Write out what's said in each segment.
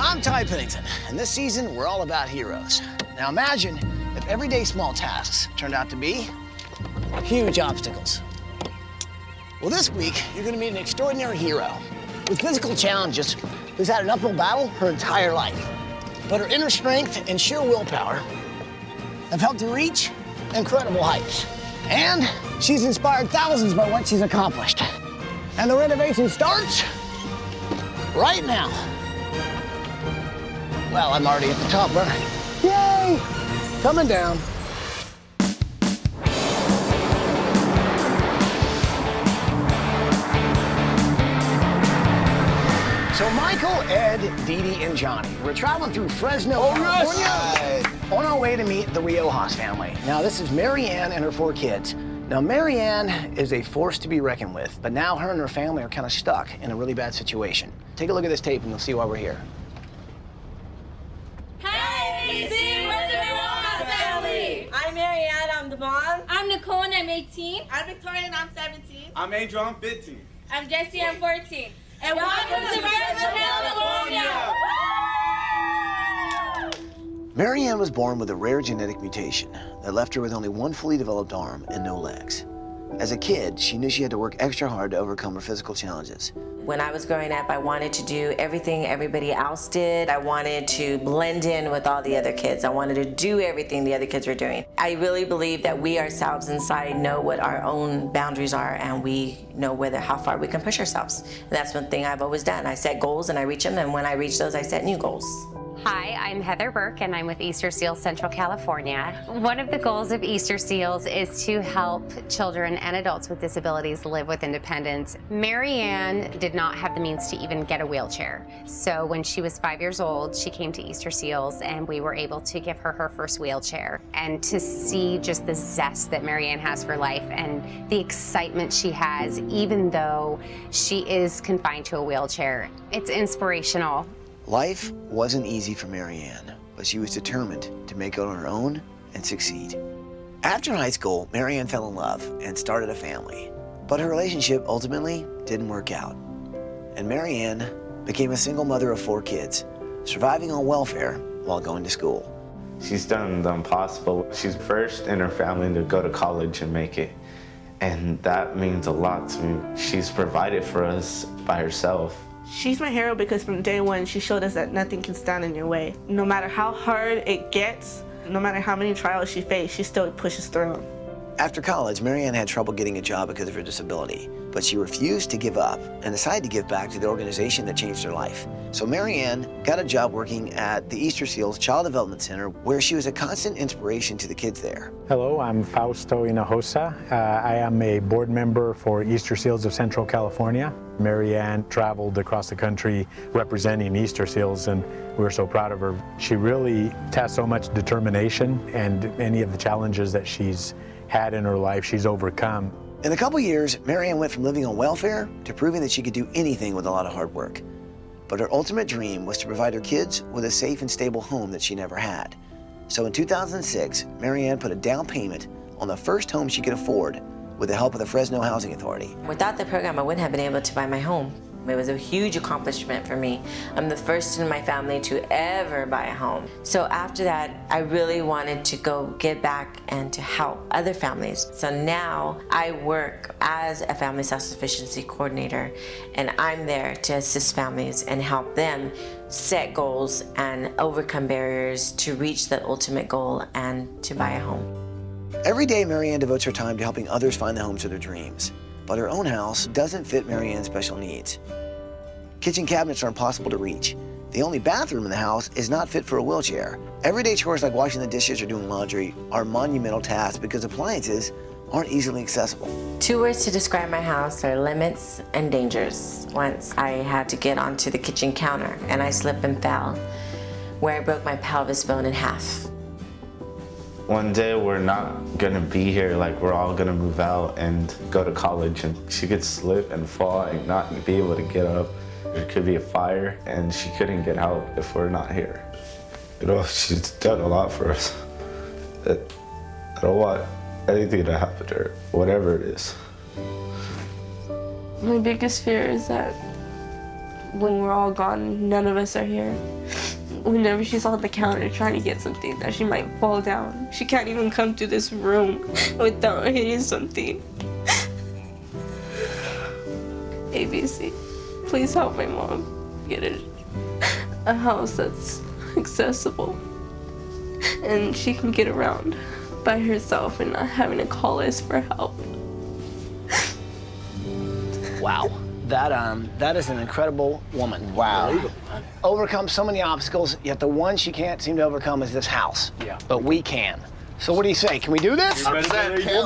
I'm Ty Pennington, and this season we're all about heroes. Now imagine if everyday small tasks turned out to be huge obstacles. Well, this week you're going to meet an extraordinary hero with physical challenges who's had an uphill battle her entire life. But her inner strength and sheer willpower have helped her reach incredible heights. And she's inspired thousands by what she's accomplished. And the renovation starts right now. Well, I'm already at the top, aren't I? Yay! Coming down. So Michael, Ed, Dee Dee, and Johnny, we're traveling through Fresno, California, on our way to meet the Riojas family. Now, this is Maryann and her 4 kids. Now, Maryann is a force to be reckoned with, but now her and her family are kind of stuck in a really bad situation. Take a look at this tape and you'll see why we're here. Hey, ABC, we're the Riojas family! I'm Maryann, I'm the mom. I'm Nicole and I'm 18. I'm Victoria and I'm 17. I'm Angel, I'm 15. I'm Jessie, I'm 14. And welcome to Renovation California! Maryann was born with a rare genetic mutation that left her with only one fully developed arm and no legs. As a kid, she knew she had to work extra hard to overcome her physical challenges. When I was growing up, I wanted to do everything everybody else did. I wanted to blend in with all the other kids. I wanted to do everything the other kids were doing. I really believe that we ourselves inside know what our own boundaries are, and we know how far we can push ourselves. And that's one thing I've always done. I set goals and I reach them, and when I reach those, I set new goals. Hi, I'm Heather Burke and I'm with Easter Seals Central California. One of the goals of Easter Seals is to help children and adults with disabilities live with independence. Maryann did not have the means to even get a wheelchair. So when she was 5 years old, she came to Easter Seals and we were able to give her her first wheelchair. And to see just the zest that Maryann has for life and the excitement she has, even though she is confined to a wheelchair, it's inspirational. Life wasn't easy for Maryann, but she was determined to make it on her own and succeed. After high school, Maryann fell in love and started a family, but her relationship ultimately didn't work out. And Maryann became a single mother of 4 kids, surviving on welfare while going to school. She's done the impossible. She's first in her family to go to college and make it. And that means a lot to me. She's provided for us by herself. She's my hero because from day one, she showed us that nothing can stand in your way. No matter how hard it gets, no matter how many trials she faced, she still pushes through them. After college, Maryann had trouble getting a job because of her disability, but she refused to give up and decided to give back to the organization that changed her life. So Maryann got a job working at the Easter Seals Child Development Center, where she was a constant inspiration to the kids there. Hello, I'm Fausto Hinojosa. I am a board member for Easter Seals of Central California. Maryann traveled across the country representing Easter Seals, and we were so proud of her. She really has so much determination, and any of the challenges that she's had in her life, she's overcome. In a couple years, Maryann went from living on welfare to proving that she could do anything with a lot of hard work. But her ultimate dream was to provide her kids with a safe and stable home that she never had. So in 2006, Maryann put a down payment on the first home she could afford with the help of the Fresno Housing Authority. Without the program, I wouldn't have been able to buy my home. It was a huge accomplishment for me. I'm the first in my family to ever buy a home. So after that, I really wanted to go get back and to help other families. So now I work as a family self-sufficiency coordinator, and I'm there to assist families and help them set goals and overcome barriers to reach the ultimate goal and to buy a home. Every day, Maryann devotes her time to helping others find the homes of their dreams. But her own house doesn't fit Maryann's special needs. Kitchen cabinets are impossible to reach. The only bathroom in the house is not fit for a wheelchair. Everyday chores like washing the dishes or doing laundry are monumental tasks because appliances aren't easily accessible. 2 words to describe my house are limits and dangers. Once I had to get onto the kitchen counter and I slipped and fell, where I broke my pelvis bone in half. One day we're not gonna be here, like we're all gonna move out and go to college, and she could slip and fall and not be able to get up. There could be a fire and she couldn't get out if we're not here. You know, she's done a lot for us. I don't want anything to happen to her, whatever it is. My biggest fear is that When we're all gone, none of us are here. Whenever she's on the counter trying to get something that she might fall down, she can't even come to this room without hitting something. ABC, please help my mom get a house that's accessible and she can get around by herself and not having to call us for help. Wow. That is an incredible woman. Wow. Overcome so many obstacles, yet the one she can't seem to overcome is this house. Yeah. But we can. So what do you say? Can we do this? We'll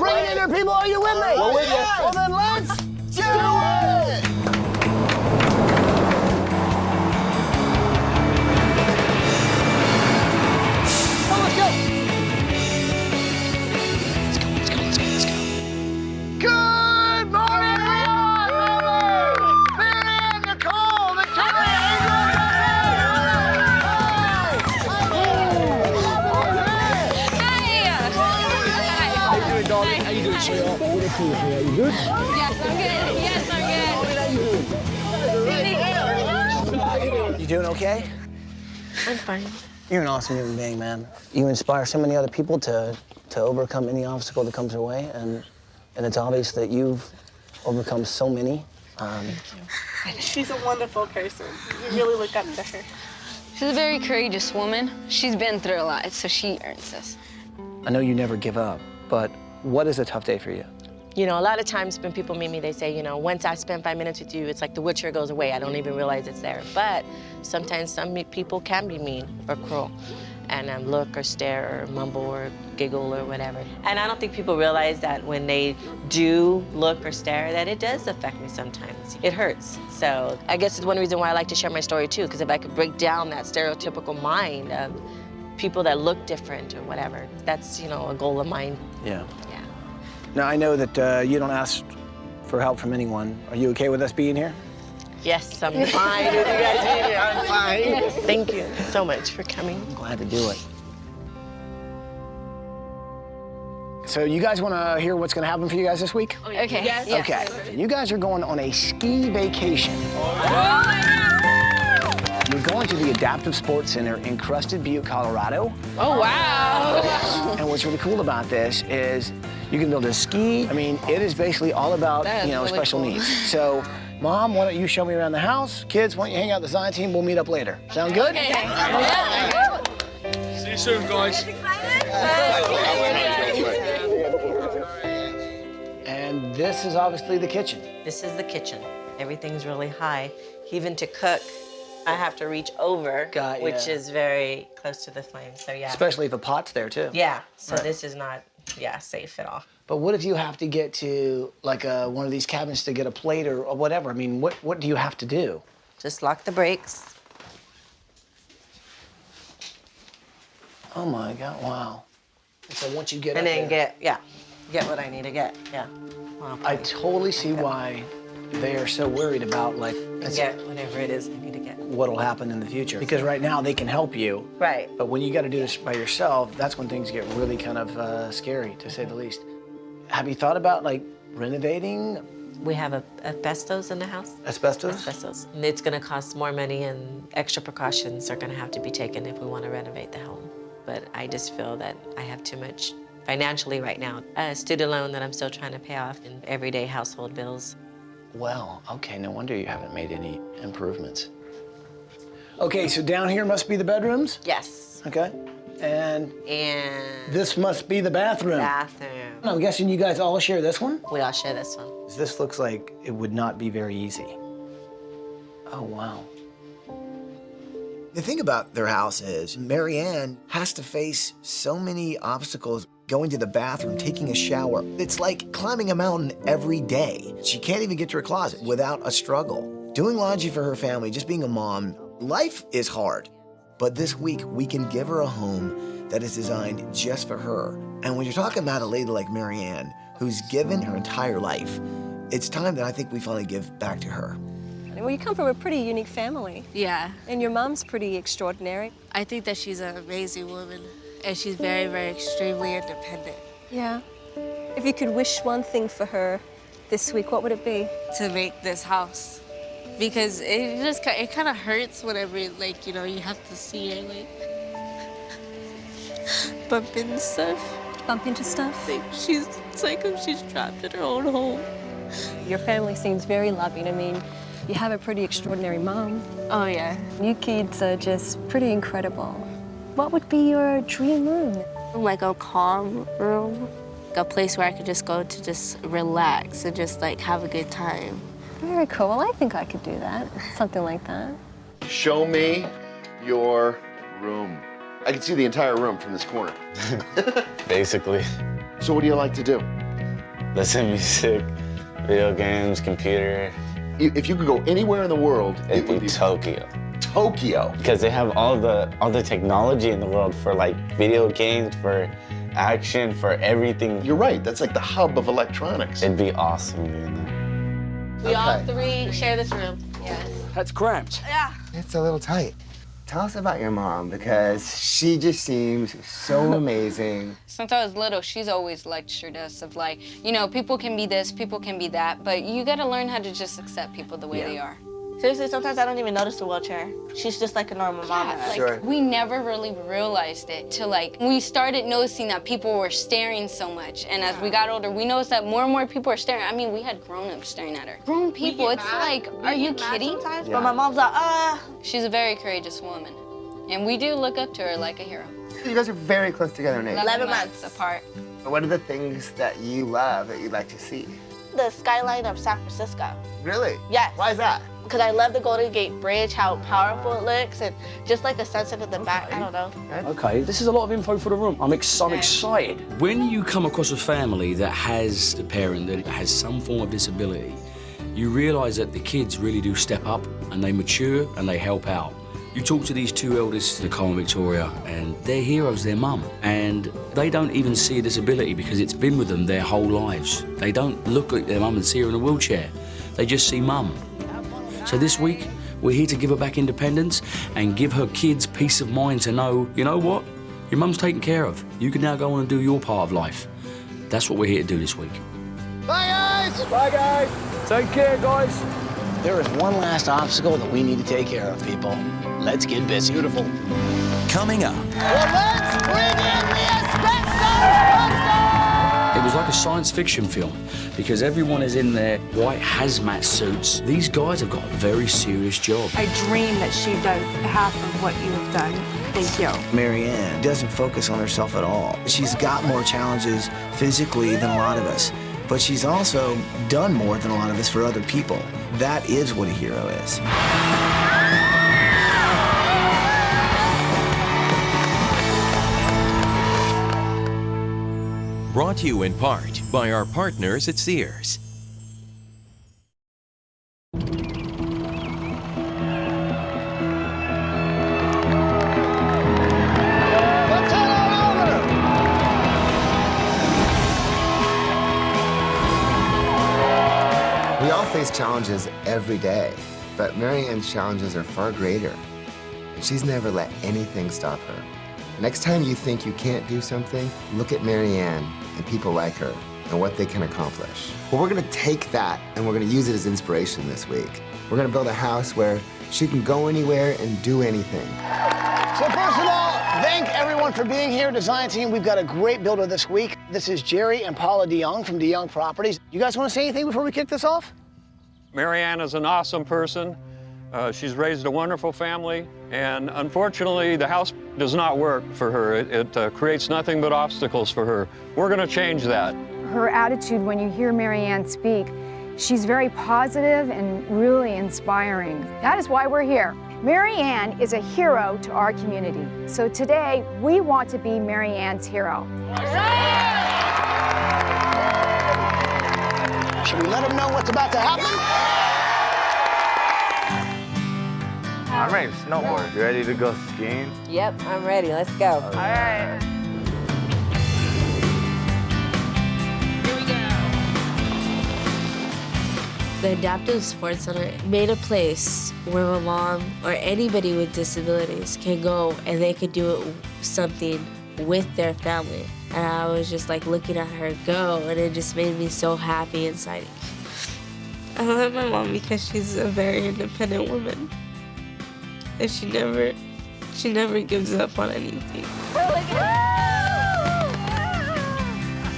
bring it in there, people. Are you with me? We're with you. Well, then let's do it! Oh, let's go. Let's go. Good morning, Maryann, Nicole, Victoria, How you doing, darling? How you doing, sweetheart? Good to see you, sweetheart. You good? Yes, I'm good. You doing okay? I'm fine. You're an awesome human being, man. You inspire so many other people to overcome any obstacle that comes their way, and it's obvious that you've overcome so many. Thank you. She's a wonderful person. You really look up to her. She's a very courageous woman. She's been through a lot, so she earns this. I know you never give up, but what is a tough day for you? You know, a lot of times when people meet me, they say, you know, once I spend 5 minutes with you, it's like the wheelchair goes away. I don't even realize it's there. But sometimes some people can be mean or cruel and look or stare or mumble or giggle or whatever. And I don't think people realize that when they do look or stare, that it does affect me sometimes. It hurts. So I guess it's one reason why I like to share my story too, because if I could break down that stereotypical mind of people that look different or whatever, that's, you know, a goal of mine. Yeah. Yeah. Now, I know that you don't ask for help from anyone. Are you okay with us being here? Yes, I'm fine with you guys being here. I'm fine. Yes. Thank you so much for coming. I'm glad to do it. So you guys want to hear what's going to happen for you guys this week? Okay. Yes. Okay. You guys are going on a ski vacation. You're going to the Adaptive Sports Center in Crested Butte, Colorado. Oh, wow. And what's really cool about this is you can build a ski. I mean, it is basically all about, you know, really special cool. needs. So, Mom, why don't you show me around the house? Kids, why don't you hang out with the design team? We'll meet up later. Sound good? Okay. See you soon, guys. And this is obviously the kitchen. This is the kitchen. Everything's really high. Even to cook, I have to reach over, which is very close to the flame, so yeah. Especially if a pot's there, too. Yeah, so Right. this is not, safe at all. But what if you have to get to, like, one of these cabins to get a plate or whatever? I mean, what do you have to do? Just lock the brakes. Oh, my God, wow. So once you get And up then there, get what I need to get, yeah. Well, I totally see why they are so worried about, like, get whatever it is I need to get. what'll happen in the future. Because right now they can help you, Right. but when you got to do this by yourself, that's when things get really kind of scary, to say the least. Have you thought about, like, renovating? We have asbestos in the house. Asbestos? Asbestos. And it's gonna cost more money and extra precautions are gonna have to be taken if we wanna renovate the home. But I just feel that I have too much financially right now. A student loan that I'm still trying to pay off and everyday household bills. Well, okay, no wonder you haven't made any improvements. Okay, so down here must be the bedrooms? Yes. Okay. And And this must be the bathroom. bathroom. I'm guessing you guys all share this one? We all share this one. This looks like it would not be very easy. Oh, wow. The thing about their house is Maryann has to face so many obstacles going to the bathroom, taking a shower. It's like climbing a mountain every day. She can't even get to her closet without a struggle. Doing laundry for her family, just being a mom, life is hard. But this week, we can give her a home that is designed just for her. And when you're talking about a lady like Maryann, who's given her entire life, it's time that I think we finally give back to her. Well, you come from a pretty unique family. Yeah. And your mom's pretty extraordinary. I think that she's an amazing woman, and she's very, very extremely independent. Yeah. If you could wish one thing for her this week, what would it be? To make this house because it kind of hurts whenever, like, you know, you have to see her, like, bump into stuff. Bump into stuff? Like, it's like if she's trapped in her own home. Your family seems very loving. I mean, you have a pretty extraordinary mom. Oh, yeah. You kids are just pretty incredible. What would be your dream room? Like a calm room, a place where I could just go to just relax and just, like, have a good time. Very cool. Well, I think I could do that. Something like that. Show me your room. I can see the entire room from this corner. Basically. So what do you like to do? Listen to music, video games, computer. If you could go anywhere in the world, It'd be Tokyo. Tokyo. Because they have all the technology in the world for like video games, for action, for everything. You're right, that's like the hub of electronics. It'd be awesome being there. We all three share this room. Yes. That's cramped. Yeah. It's a little tight. Tell us about your mom, because she just seems so amazing. Since I was little, she's always lectured us of like, you know, people can be this, people can be that, but you gotta learn how to just accept people the way they are. Seriously, sometimes I don't even notice the wheelchair. She's just like a normal mom. Like, Sure. we never really realized it till like we started noticing that people were staring so much. And as we got older, we noticed that more and more people are staring. I mean, we had grown-ups staring at her. Grown people, it's like, are you kidding? Sometimes, but my mom's like, She's a very courageous woman. And we do look up to her like a hero. You guys are very close together in age. 11 months apart. What are the things that you love that you'd like to see? the skyline of San Francisco. Really? Yes. Why is that? Because I love the Golden Gate Bridge, how powerful it looks, and just like the sunset at the back, I don't know. Okay, this is a lot of info for the room. I'm excited. When you come across a family that has a parent that has some form of disability, you realise that the kids really do step up and they mature and they help out. You talk to these two eldest, Nicole and Victoria, and they're heroes, their mum. And they don't even see a disability because it's been with them their whole lives. They don't look at their mum and see her in a wheelchair. They just see mum. So this week, we're here to give her back independence and give her kids peace of mind to know, you know what? Your mum's taken care of. You can now go on and do your part of life. That's what we're here to do this week. Bye, guys! Bye, guys. Take care, guys. There is one last obstacle that we need to take care of, people. Let's get busy. Beautiful. Coming up. Well, let's bring in the asbestos! It was like a science fiction film because everyone is in their white hazmat suits. These guys have got a very serious job. I dream that she does half of what you have done. Thank you. Maryann doesn't focus on herself at all. She's got more challenges physically than a lot of us, but she's also done more than a lot of us for other people. That is what a hero is. Brought to you in part by our partners at Sears. We all face challenges every day, but Maryann's challenges are far greater. She's never let anything stop her. Next time you think you can't do something, look at Maryann and people like her and what they can accomplish. Well, we're gonna take that and we're gonna use it as inspiration this week. We're gonna build a house where she can go anywhere and do anything. So first of all, thank everyone for being here. Design team, we've got a great builder this week. This is Jerry and Paula DeYoung from DeYoung Properties. You guys want to say anything before we kick this off? Maryann is an awesome person. She's raised a wonderful family, and unfortunately, the house does not work for her. It creates nothing but obstacles for her. We're going to change that. Her attitude when you hear Maryann speak, she's very positive and really inspiring. That is why we're here. Maryann is a hero to our community. So today, we want to be Maryann's hero. Should we let them know what's about to happen? I'm ready to snowboard. You ready to go skiing? Yep, I'm ready. Let's go. All right. The Adaptive Sports Center made a place where my mom or anybody with disabilities can go and they could do something with their family. And I was just like looking at her go, and it just made me so happy inside. love my mom because she's a very independent woman. And she never gives up on anything.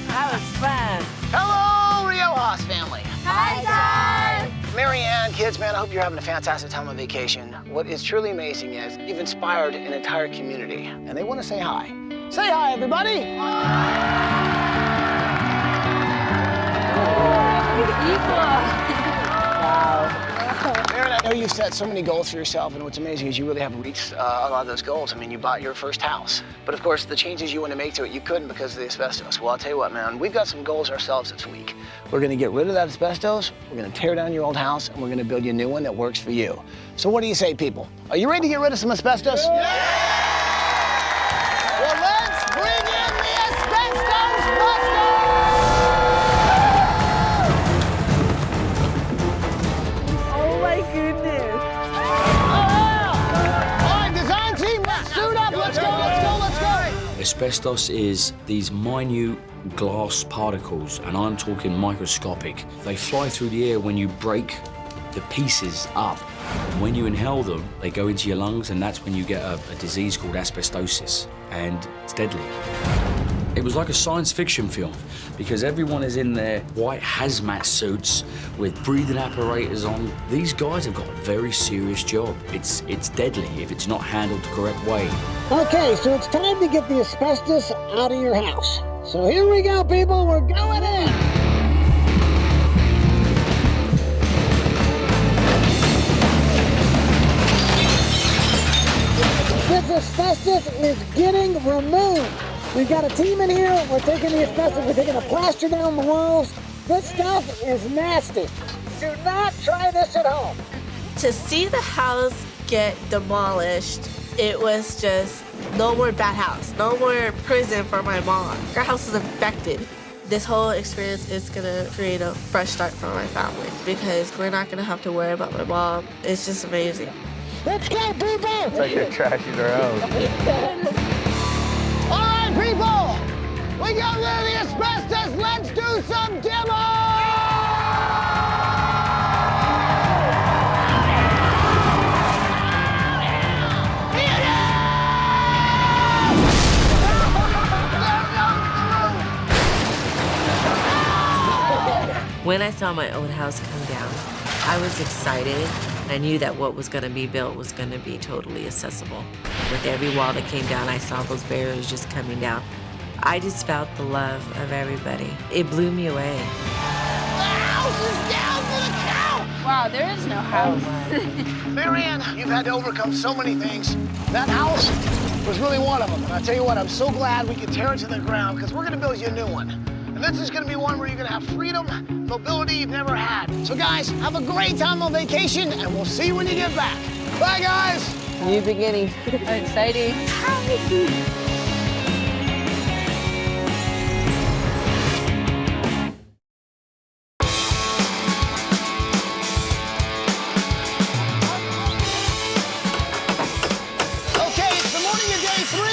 That was fun. Hello, Riojas family. Hi, Dad. Maryann, kids, man, I hope you're having a fantastic time on vacation. What is truly amazing is you've inspired an entire community, and they want to say hi. Say hi, everybody. Maryann, I know you've set so many goals for yourself, and what's amazing is you really have reached a lot of those goals. I mean, you bought your first house. But of course, the changes you want to make to it, you couldn't because of the asbestos. Well, I'll tell you what, man, we've got some goals ourselves this week. We're going to get rid of that asbestos, we're going to tear down your old house, and we're going to build you a new one that works for you. So what do you say, people? Are you ready to get rid of some asbestos? Yeah! Well, let's bring in the asbestos busters! Oh my goodness. All right, design team, let's suit up. Let's go, let's go, let's go. Asbestos is these minute glass particles, and I'm talking microscopic. They fly through the air when you break the pieces up. And when you inhale them, they go into your lungs, and that's when you get a disease called asbestosis, and it's deadly. It was like a science fiction film because everyone is in their white hazmat suits with breathing apparatus on. These guys have got a very serious job. It's deadly if it's not handled the correct way. Okay, so it's time to get the asbestos out of your house. So here we go, people, we're going in. This asbestos is getting removed. We've got a team in here. We're taking the asbestos, we're taking the plaster down the walls. This stuff is nasty. Do not try this at home. To see the house get demolished, it was just no more bad house, no more prison for my mom. Our house is infected. This whole experience is gonna create a fresh start for my family because we're not gonna have to worry about my mom. It's just amazing. Let's go, people! It's like you're trashing her house. All right, people! We got rid of the asbestos. Let's do some demo! When I saw my old house come down, I was excited. I knew that what was going to be built was going to be totally accessible. With every wall that came down, I saw those barriers just coming down. I just felt the love of everybody. It blew me away. The house is down for the count! Wow, there is no house. Maryann, you've had to overcome so many things. That house was really one of them. And I tell you what, I'm so glad we could tear it to the ground because we're going to build you a new one. And this is going to be one where you're going to have freedom, mobility you've never had. So guys, have a great time on vacation, and we'll see you when you get back. Bye, guys. New beginning. Exciting. Okay, it's the morning of day 3.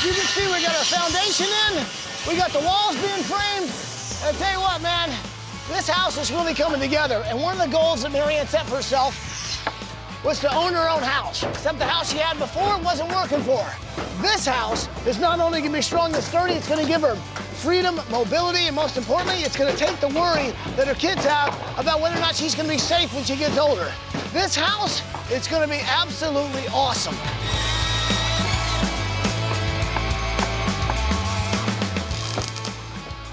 You can see we got our foundation in. We got the walls being framed. And I tell you what, man, this house is really coming together. And one of the goals that Maryann set for herself was to own her own house. Except the house she had before wasn't working for her. This house is not only gonna be strong and sturdy, it's gonna give her freedom, mobility, and most importantly, it's gonna take the worry that her kids have about whether or not she's gonna be safe when she gets older. This house, it's gonna be absolutely awesome.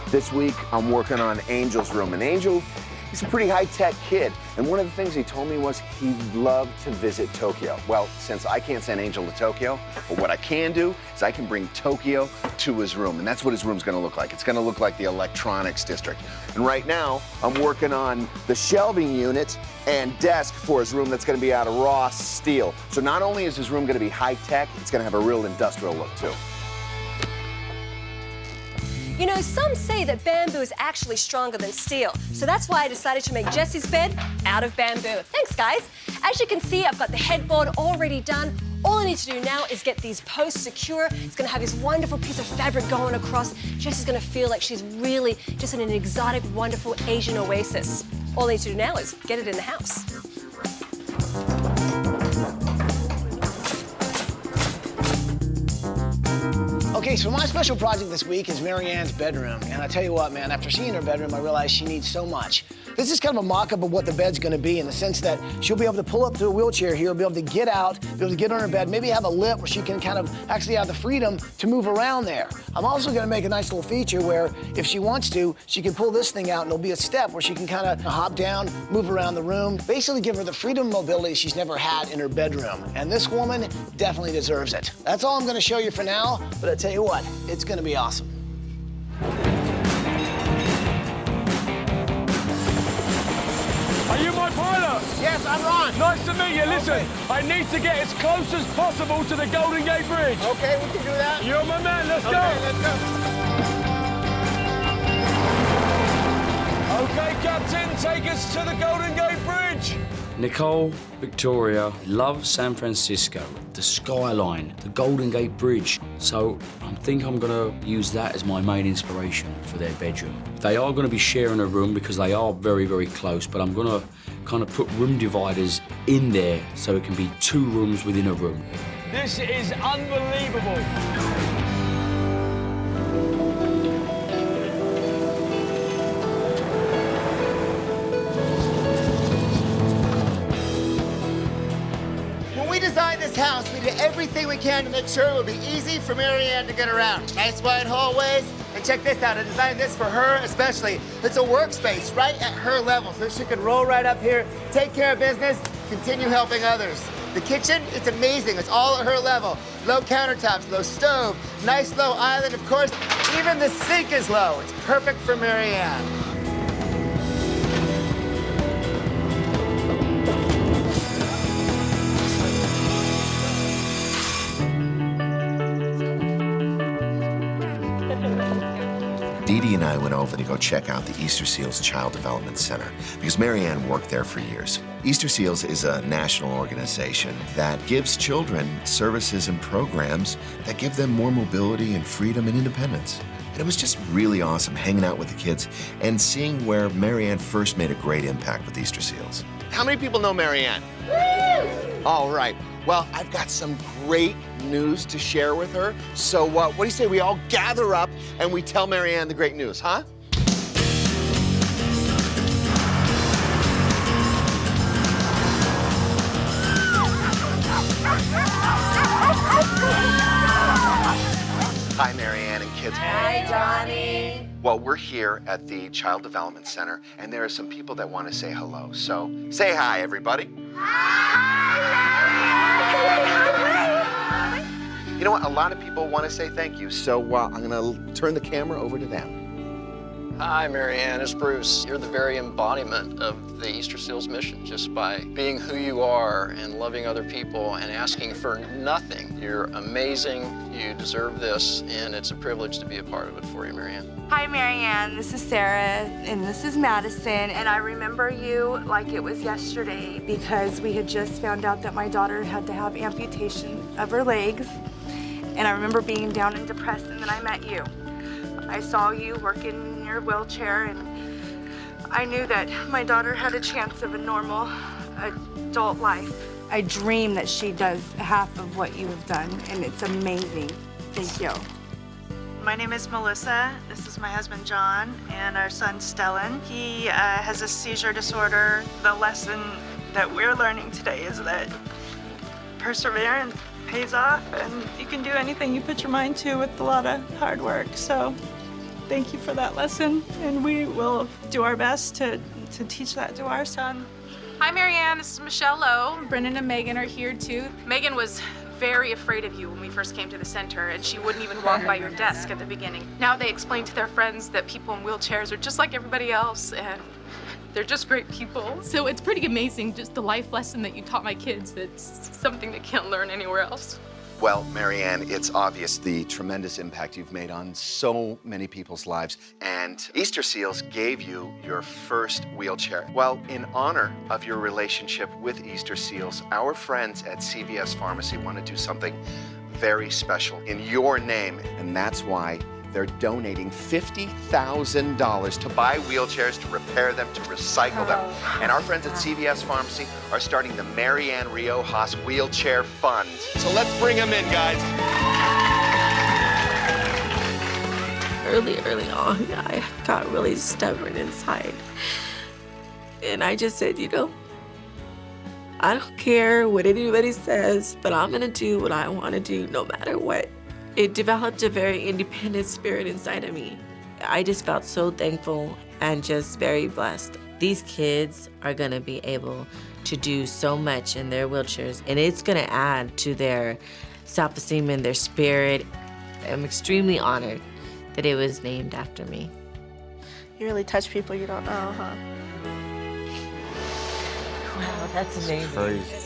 This week, I'm working on Angel's room. And Angel, he's a pretty high-tech kid. And one of the things he told me was he'd love to visit Tokyo. Well, since I can't send Angel to Tokyo, but what I can do is I can bring Tokyo to his room. And that's what his room's gonna look like. It's gonna look like the electronics district. And right now, I'm working on the shelving unit and desk for his room that's gonna be out of raw steel. So not only is his room gonna be high-tech, it's gonna have a real industrial look, too. You know, some say that bamboo is actually stronger than steel, so that's why I decided to make Jesse's bed out of bamboo. Thanks, guys. As you can see, I've got the headboard already done, All I need to do now is get these posts secure. It's gonna have this wonderful piece of fabric going across. Jesse's gonna feel like she's really just in an exotic, wonderful Asian oasis. All I need to do now is get it in the house. Okay, so my special project this week is Maryann's bedroom. And I tell you what, man, after seeing her bedroom, I realized she needs so much. This is kind of a mock-up of what the bed's gonna be in the sense that she'll be able to pull up to a wheelchair here, be able to get out, be able to get on her bed, maybe have a lip where she can kind of actually have the freedom to move around there. I'm also gonna make a nice little feature where if she wants to, she can pull this thing out and it'll be a step where she can kind of hop down, move around the room, basically give her the freedom and mobility she's never had in her bedroom. And this woman definitely deserves it. That's all I'm gonna show you for now, but I tell you what, it's gonna be awesome. Are you my pilot? Yes, I'm Ron. Nice to meet you. Listen, I need to get as close as possible to the Golden Gate Bridge. Okay, we can do that. You're my man. Let's go. Let's go. Okay, Captain, take us to the Golden Gate Bridge. Nicole, Victoria, love San Francisco, the skyline, the Golden Gate Bridge. So I think I'm gonna use that as my main inspiration for their bedroom. They are gonna be sharing a room because they are very, very close, but I'm gonna kind of put room dividers in there so it can be 2 rooms within a room. This is unbelievable. When we designed this house, we did everything we can to make sure it would be easy for Maryann to get around. Nice wide hallways. And check this out, I designed this for her especially. It's a workspace right at her level, so she can roll right up here, take care of business, continue helping others. The kitchen, it's amazing. It's all at her level. Low countertops, low stove, nice low island. Of course, even the sink is low. It's perfect for Maryann. Dee Dee and I went over to go check out the Easter Seals Child Development Center because Maryann worked there for years. Easter Seals is a national organization that gives children services and programs that give them more mobility and freedom and independence. And it was just really awesome hanging out with the kids and seeing where Maryann first made a great impact with Easter Seals. How many people know Maryann? All right. Well, I've got some great news to share with her. So what do you say we all gather up and we tell Maryann the great news, huh? Hi, Maryann and kids. Hi, Johnny. Well, we're here at the Child Development Center, and there are some people that want to say hello. So say hi, everybody. You know what? A lot of people want to say thank you, so I'm going to turn the camera over to them. Hi, Maryann. It's Bruce. You're the very embodiment of the Easter Seals mission, just by being who you are and loving other people and asking for nothing. You're amazing. You deserve this, and it's a privilege to be a part of it for you, Maryann. Hi, Maryann. This is Sarah, and this is Madison, and I remember you like it was yesterday because we had just found out that my daughter had to have amputation of her legs, and I remember being down and depressed, and then I met you. I saw you working in your wheelchair, and I knew that my daughter had a chance of a normal adult life. I dream that she does half of what you have done, and it's amazing. Thank you. My name is Melissa. This is my husband, John, and our son, Stellan. He has a seizure disorder. The lesson that we're learning today is that perseverance pays off, and you can do anything you put your mind to with a lot of hard work. So thank you for that lesson, and we will do our best to teach that to our son. Hi, Maryann. This is Michelle Lowe. Brendan and Megan are here, too. Megan was very afraid of you when we first came to the center, and she wouldn't even walk by your desk at the beginning. Now they explain to their friends that people in wheelchairs are just like everybody else, and they're just great people. So it's pretty amazing, just the life lesson that you taught my kids. It's something they can't learn anywhere else. Well, Maryann, it's obvious the tremendous impact you've made on so many people's lives. And Easter Seals gave you your first wheelchair. Well, in honor of your relationship with Easter Seals, our friends at CVS Pharmacy want to do something very special in your name. And that's why they're donating $50,000 to buy wheelchairs, to repair them, to recycle them. And our friends at CVS Pharmacy are starting the Ann Riojas Wheelchair Fund. So let's bring them in, guys. Early on, I got really stubborn inside. And I just said, you know, I don't care what anybody says, but I'm gonna do what I wanna do no matter what. It developed a very independent spirit inside of me. I just felt so thankful and just very blessed. These kids are gonna be able to do so much in their wheelchairs, and it's gonna add to their self-esteem and their spirit. I'm extremely honored that it was named after me. You really touch people you don't know, huh? Wow, that's amazing. Crazy.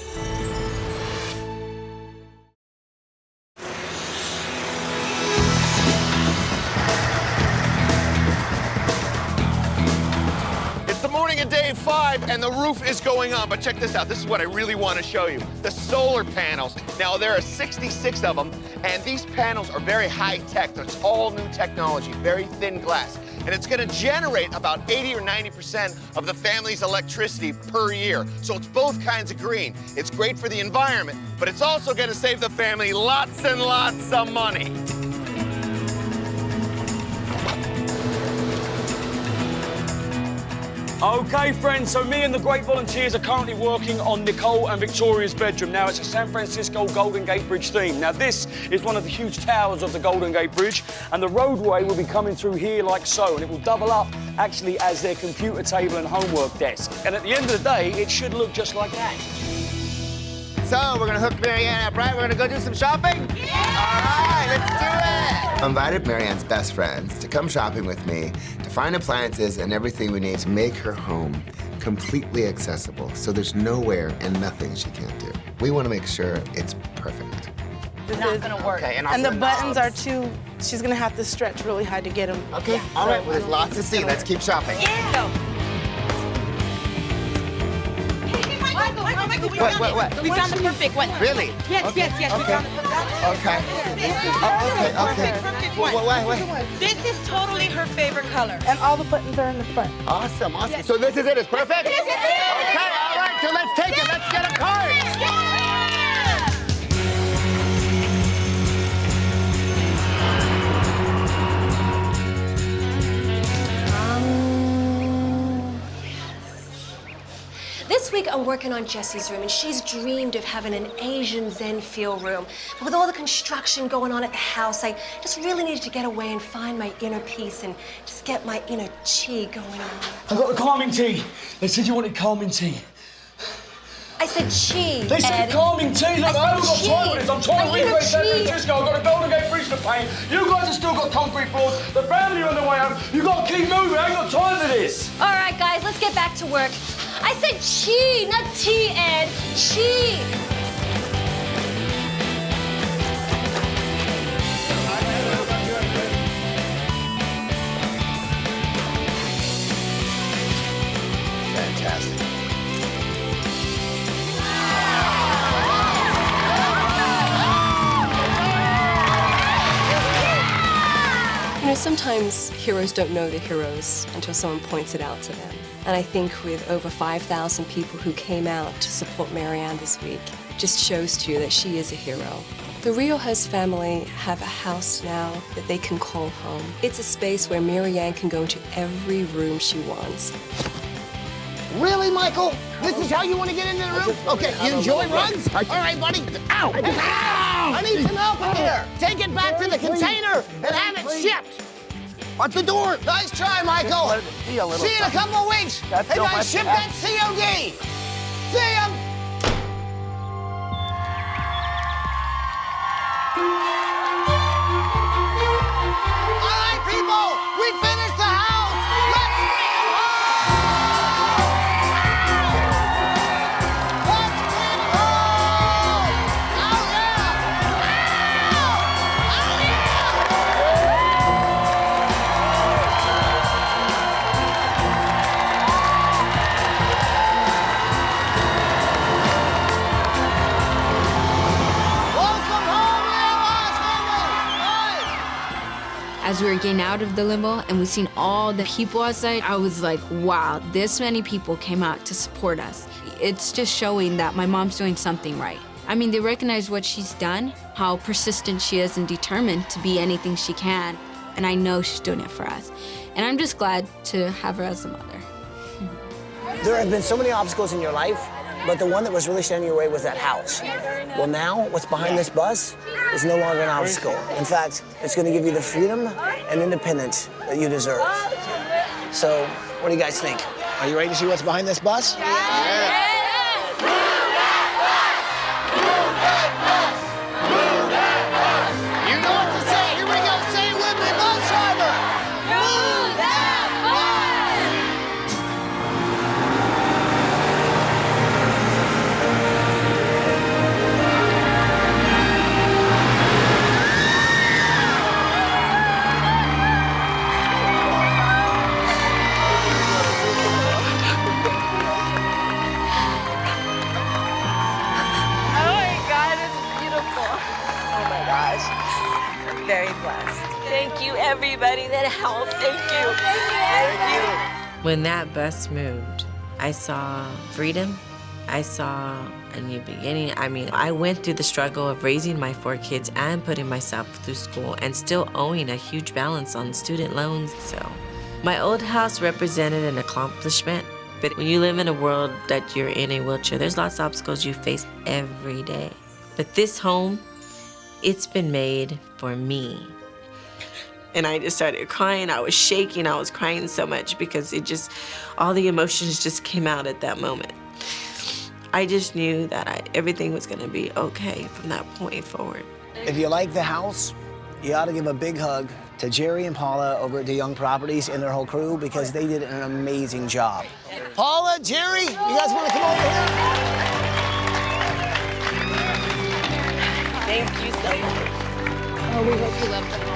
Day 5 and the roof is going on, but check this out. This is what I really want to show you. The solar panels. Now there are 66 of them, and these panels are very high tech. It's all new technology, very thin glass. And it's going to generate about 80 or 90% of the family's electricity per year. So it's both kinds of green. It's great for the environment, but it's also going to save the family lots and lots of money. Okay, friends, so me and the great volunteers are currently working on Nicole and Victoria's bedroom. Now, it's a San Francisco Golden Gate Bridge theme. Now, this is one of the huge towers of the Golden Gate Bridge, and the roadway will be coming through here like so, and it will double up, actually, as their computer table and homework desk. And at the end of the day, it should look just like that. So, we're gonna hook Maryann up, right? We're gonna go do some shopping? Yeah! All right, let's do it! I invited Maryann's best friends to come shopping with me to find appliances and everything we need to make her home completely accessible, so there's nowhere and nothing she can't do. We wanna make sure it's perfect. It's not gonna work. Okay, and the buttons are too, she's gonna have to stretch really hard to get them. Okay, all right, well, there's lots to see. Let's keep shopping. Yeah! What? We found the perfect one. Really? Yes, Okay. yes, we Okay. found the perfect one. Okay. Perfect one. Why? This is totally her favorite color. And all the buttons are in the front. Awesome. Yes. So this is it, it's perfect? This is it. Okay, all right, so let's take it. Let's get a card. This week I'm working on Jessie's room, and she's dreamed of having an Asian Zen feel room. But with all the construction going on at the house, I just really needed to get away and find my inner peace and just get my inner chi going on. I got the calming tea. They said you wanted calming tea. I said chi, They said Ed. calming tea. Look, I haven't got chi. time for this. I'm trying to My inner recreate San chi. Francisco. I've got a Golden Gate Bridge to paint. You guys have still got concrete floors. The family are on the way home. You got to keep moving. I ain't got time for this. All right, guys, let's get back to work. I said chi, not tea, Ed. Chi. Fantastic. You know, sometimes heroes don't know they're heroes until someone points it out to them. And I think with over 5,000 people who came out to support Maryann this week, it just shows to you that she is a hero. The Riojas family have a house now that they can call home. It's a space where Maryann can go into every room she wants. Really, Michael? This is how you want to get into the room? Okay, you enjoy runs? All right, buddy. Ow! Ow! I need some help in here. Take it back to the container and have it shipped. At the door. Nice try, Michael. See you in a couple of weeks. Hey, guys, ship that COD. See ya. All right, people, we finished the house. Let's bring them home. Let's bring them home. Oh, yeah. As we were getting out of the limo and we seen all the people outside, I was like, wow, this many people came out to support us. It's just showing that my mom's doing something right. I mean, they recognize what she's done, how persistent she is and determined to be anything she can. And I know she's doing it for us. And I'm just glad to have her as a mother. There have been so many obstacles in your life, but the one that was really standing in your way was that house. Well, now what's behind this bus is no longer an obstacle. In fact, it's going to give you the freedom and independence that you deserve. So, what do you guys think? Are you ready to see what's behind this bus? Yeah. You know what to say. Here we go. Say it with me, bus driver. Move that Very blessed. Thank you, everybody that helped. Thank you. Thank you. When that bus moved, I saw freedom. I saw a new beginning. I mean, I went through the struggle of raising my 4 kids and putting myself through school and still owing a huge balance on student loans. So my old house represented an accomplishment. But when you live in a world that you're in a wheelchair, there's lots of obstacles you face every day. But this home, it's been made for me. And I just started crying. I was shaking. I was crying so much because all the emotions just came out at that moment. I just knew that everything was gonna be okay from that point forward. If you like the house, you ought to give a big hug to Jerry and Paula over at DeYoung Properties and their whole crew because they did an amazing job. Paula, Jerry, you guys want to come over here? Thank you so much. Oh, we hope you love the home.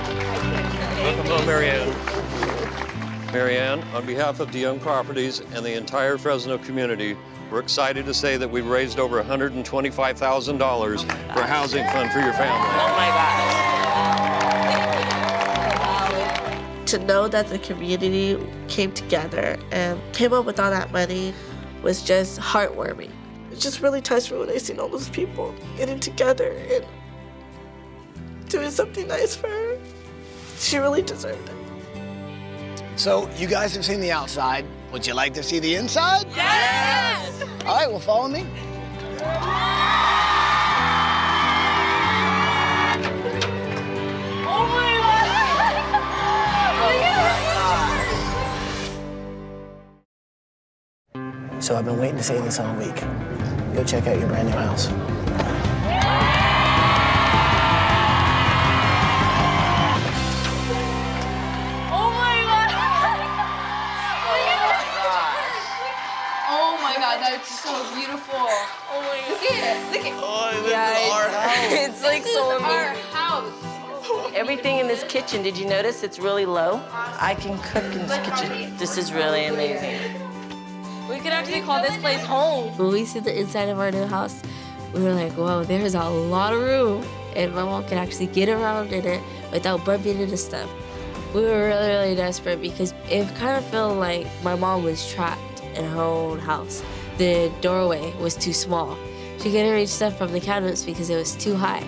Welcome home, Maryann. Maryann, on behalf of DeYoung Properties and the entire Fresno community, we're excited to say that we've raised over $125,000 for a housing fund for your family. Oh my God. To know that the community came together and came up with all that money was just heartwarming. It just really touched me when I seen all those people getting together and doing something nice for her. She really deserved it. So, you guys have seen the outside. Would you like to see the inside? Yes! All right, well, follow me. Oh my God! So, I've been waiting to say this all week. Go check out your brand new house. Oh my God, that's so beautiful. Oh my God. Look at it. Look at it. Oh, this is our house. It's like so amazing. Our house. Everything in this kitchen, did you notice it's really low? I can cook in this kitchen. This is really amazing. We could actually call this place home. When we see the inside of our new house, we were like, whoa, there's a lot of room. And my mom could actually get around in it without bumping into stuff. We were really, really desperate because it kind of felt like my mom was trapped in her own house. The doorway was too small. She couldn't reach stuff from the cabinets because it was too high.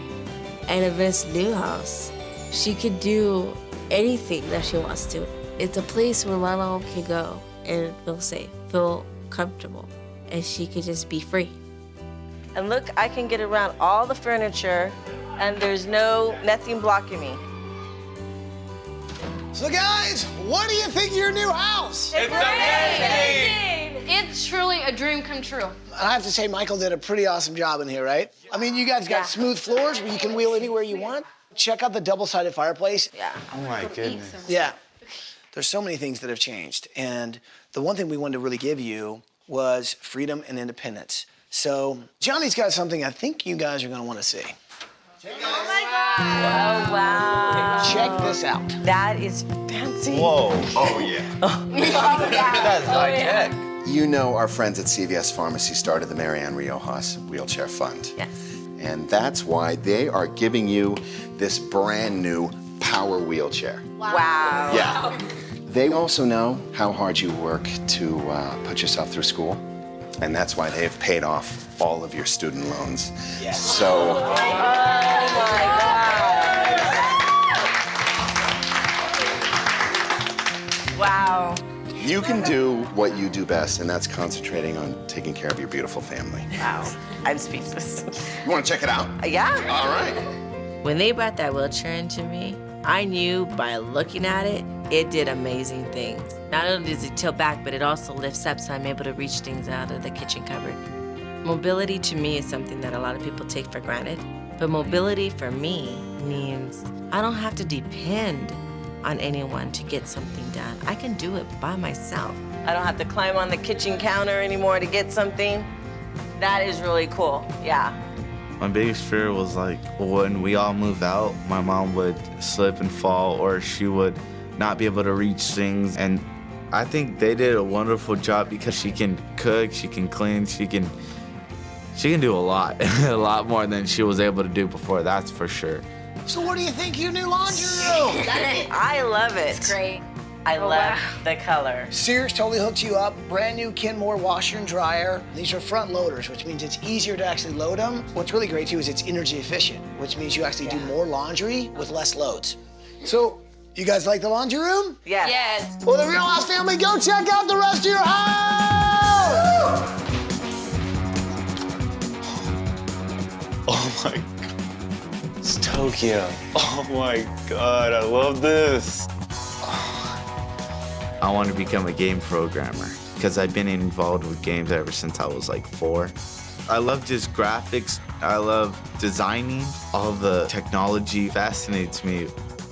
And in this new house, she could do anything that she wants to. It's a place where my mom can go and feel safe, feel comfortable, and she could just be free. And look, I can get around all the furniture and there's nothing blocking me. So guys, what do you think of your new house? It's amazing! It's truly a dream come true. I have to say, Michael did a pretty awesome job in here, right? I mean, you guys got smooth floors where you can wheel anywhere you want. Check out the double-sided fireplace. Yeah. Oh my goodness. Yeah. There's so many things that have changed. And the one thing we wanted to really give you was freedom and independence. So Johnny's got something I think you guys are gonna wanna see. Oh my God. Oh, wow. Check this out. That is fancy. Whoa. Oh, yeah. That's high-tech. You know our friends at CVS Pharmacy started the Ann Riojas Wheelchair Fund. Yes. And that's why they are giving you this brand new power wheelchair. Wow. Yeah. They also know how hard you work to put yourself through school, and that's why they've paid off all of your student loans. Yes. So. Oh my God. Wow. You can do what you do best, and that's concentrating on taking care of your beautiful family. Wow. I'm speechless. You want to check it out? Yeah. All right. When they brought that wheelchair into me, I knew by looking at it, it did amazing things. Not only does it tilt back, but it also lifts up so I'm able to reach things out of the kitchen cupboard. Mobility to me is something that a lot of people take for granted. But mobility for me means I don't have to depend on anyone to get something done. I can do it by myself. I don't have to climb on the kitchen counter anymore to get something. That is really cool, yeah. My biggest fear was like when we all move out, my mom would slip and fall, or she would not be able to reach things. And I think they did a wonderful job because she can cook, she can clean, she can do a lot, a lot more than she was able to do before, that's for sure. So what do you think of your new laundry room? I love it. It's great. I love the color. Sears totally hooks you up. Brand new Kenmore washer and dryer. These are front loaders, which means it's easier to actually load them. What's really great too is it's energy efficient, which means you actually do more laundry with less loads. So, you guys like the laundry room? Yes. Yes. Well, the Riojas family, go check out the rest of your house! Oh my God. It's Tokyo. Oh my God, I love this. I want to become a game programmer because I've been involved with games ever since I was like 4. I love just graphics. I love designing. All the technology fascinates me.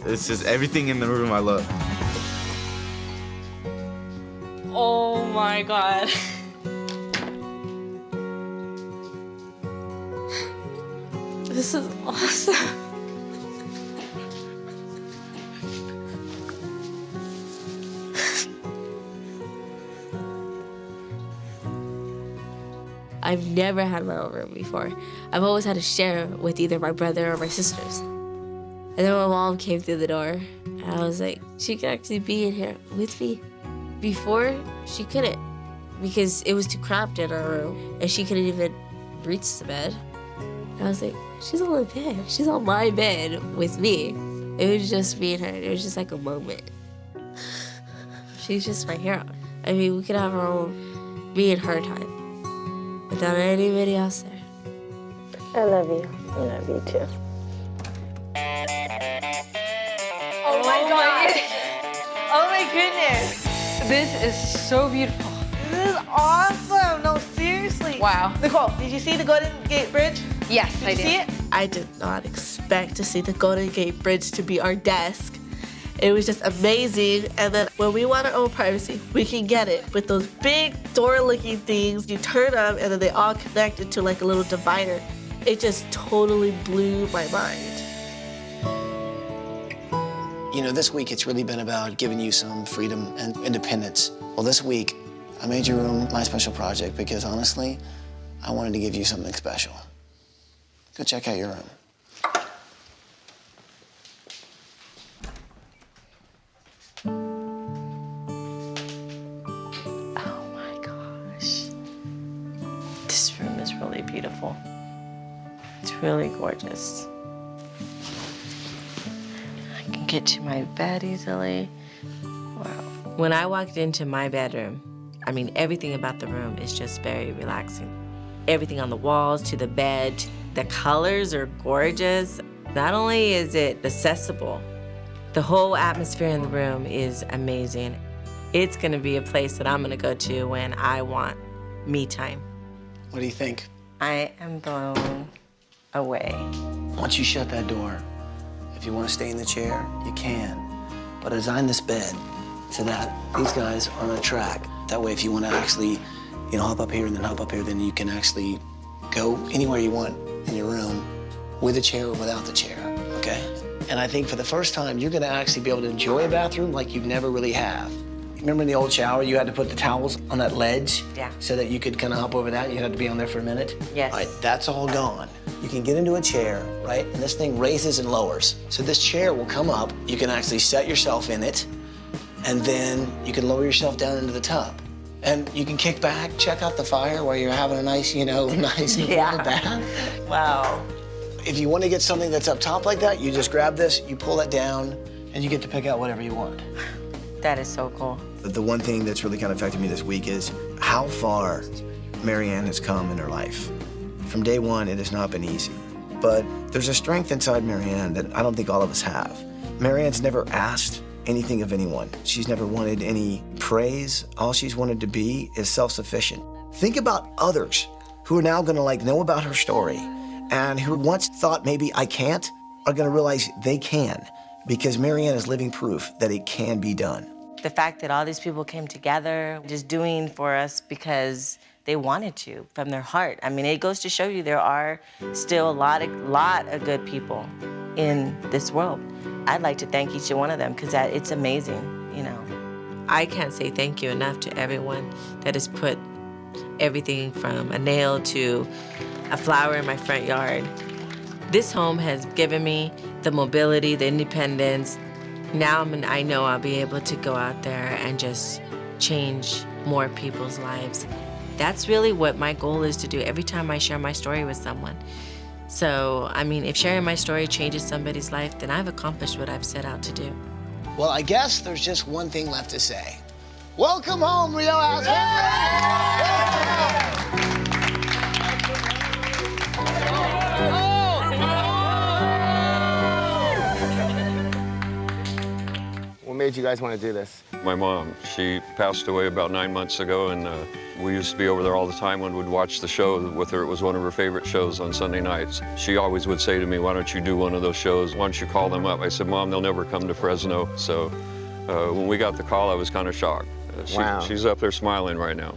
It's just everything in the room I love. Oh my God. This is awesome. I've never had my own room before. I've always had to share with either my brother or my sisters. And then my mom came through the door, and I was like, she could actually be in here with me. Before, she couldn't, because it was too cramped in our room, and she couldn't even reach the bed. And I was like, she's on the bed. She's on my bed with me. It was just me and her. It was just like a moment. She's just my hero. I mean, we could have our own me and her time without anybody else there. I love you. I love you too. Oh my God. Oh my goodness. This is so beautiful. This is awesome. No, seriously. Wow. Nicole, did you see the Golden Gate Bridge? Yes, I did. Did you see it? I did not expect to see the Golden Gate Bridge to be our desk. It was just amazing. And then when we want our own privacy, we can get it with those big door-looking things. You turn them and then they all connect into like a little divider. It just totally blew my mind. You know, this week it's really been about giving you some freedom and independence. Well, this week, I made your room my special project because honestly, I wanted to give you something special. Go check out your room. Oh my gosh. This room is really beautiful. It's really gorgeous. I can get to my bed easily. Wow. When I walked into my bedroom, I mean, everything about the room is just very relaxing. Everything on the walls to the bed, the colors are gorgeous. Not only is it accessible, the whole atmosphere in the room is amazing. It's gonna be a place that I'm gonna go to when I want me time. What do you think? I am blown away. Once you shut that door, if you want to stay in the chair, you can. But I designed this bed so that these guys are on a track. That way, if you want to actually, hop up here and then hop up here, then you can actually go anywhere you want in your room with a chair or without the chair, okay? And I think for the first time, you're gonna actually be able to enjoy a bathroom like you never really have. Remember in the old shower, you had to put the towels on that ledge? Yeah. So that you could kind of hop over that, you had to be on there for a minute? Yes. All right, that's all gone. you can get into a chair, right? And this thing raises and lowers. So this chair will come up, you can actually set yourself in it, and then you can lower yourself down into the tub. And you can kick back, check out the fire while you're having a nice, nice warm bath. Wow. If you want to get something that's up top like that, you just grab this, you pull it down, and you get to pick out whatever you want. That is so cool. The one thing that's really kind of affected me this week is how far Maryann has come in her life. From day one, it has not been easy. But there's a strength inside Maryann that I don't think all of us have. Maryann's never asked anything of anyone. She's never wanted any praise. All she's wanted to be is self-sufficient. Think about others who are now gonna know about her story and who once thought maybe I can't are gonna realize they can, because Maryann is living proof that it can be done. The fact that all these people came together, just doing for us because they wanted to, from their heart. I mean, it goes to show you there are still a lot of good people in this world. I'd like to thank each one of them because it's amazing, I can't say thank you enough to everyone that has put everything from a nail to a flower in my front yard. This home has given me the mobility, the independence. Now I know I'll be able to go out there and just change more people's lives. That's really what my goal is to do every time I share my story with someone. So, if sharing my story changes somebody's life, then I've accomplished what I've set out to do. Well, I guess there's just one thing left to say. Welcome home, Riojas! What made you guys want to do this? My mom, she passed away about 9 months ago, and we used to be over there all the time when we'd watch the show with her. It was one of her favorite shows on Sunday nights. She always would say to me, why don't you do one of those shows? Why don't you call them up? I said, Mom, they'll never come to Fresno. So when we got the call, I was kind of shocked. Wow. She's up there smiling right now.